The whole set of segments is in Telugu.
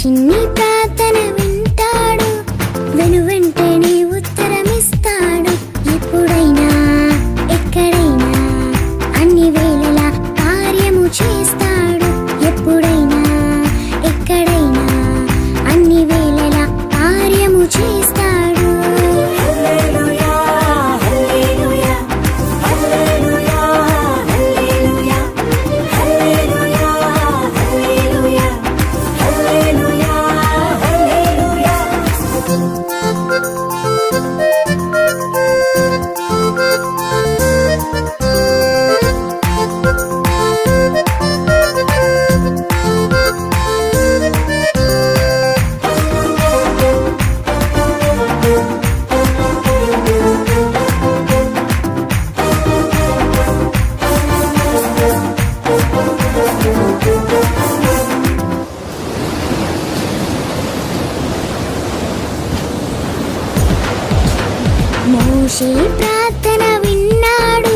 చిన్ని ప్రార్థన వింటాడు, వెనువెంటనే ఉత్తరమిస్తాడు. ఎప్పుడైనా ఎక్కడైనా అన్ని వేళలా కార్యము చేస్తాడు. ఎప్పుడైనా ఎక్కడైనా అన్ని వేళలా కార్యము చేస్తాడు. హల్లెలూయా హల్లెలూయా హల్లెలూయా హల్లెలూయా హల్లెలూయా హల్లెలూయా హల్లెలూయా హల్లెలూయా. మోషే ప్రార్థన విన్నాడు,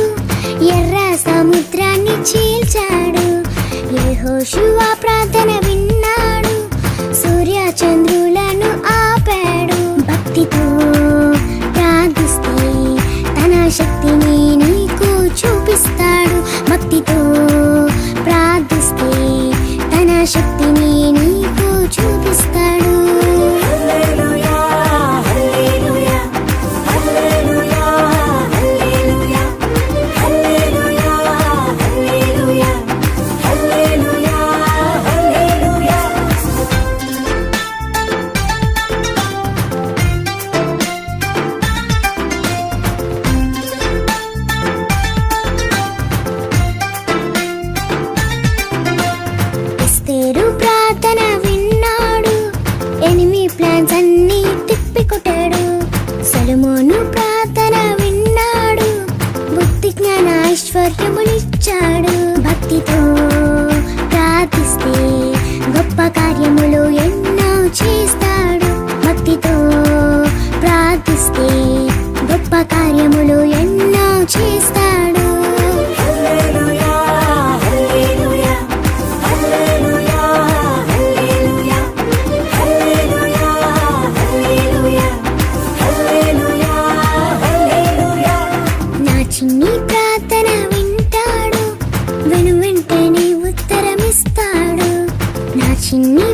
ఎర్ర సముద్రాన్ని చీల్చాడు. యెహోషువ ప్రార్థన విన్నాడు, సూర్య చంద్రులను ఆపాడు. భక్తితో ప్రార్థిస్తే తన శక్తిని నీకు చూపిస్తాడు. భక్తితో ప్రార్థిస్తే తన శక్తిని నీకు చూపిస్తాడు. హల్లెలూయా హల్లెలూయా హల్లెలూయా హల్లెలూయా హల్లెలూయా హల్లెలూయా హల్లెలూయా హల్లెలూయా. ఎస్తేరు ప్రార్థన విన్నాడు, ఎనిమి ప్లాన్స్ అన్ని తిప్పికొట్టాడు. సొలొమోను ప్రార్థన విన్నాడు, బుద్ధి జ్ఞాన ఐశ్వర్యములిచ్చాడు. భక్తితో ప్రార్థిస్తే గొప్ప కార్యములు ఎన్నో చేస్తాడు. భక్తితో ప్రార్థిస్తే గొప్ప కార్యములు ఎన్నో చేస్తాడు. హల్లెలూయా హల్లెలూయా హల్లెలూయా హల్లెలూయా హల్లెలూయా హల్లెలూయా హల్లెలూయా హల్లెలూయా. నా చిన్ని ప్రార్థన వింటాడు, వెనువెంటనే ఉత్తరమిస్తాడు. నా చిన్ని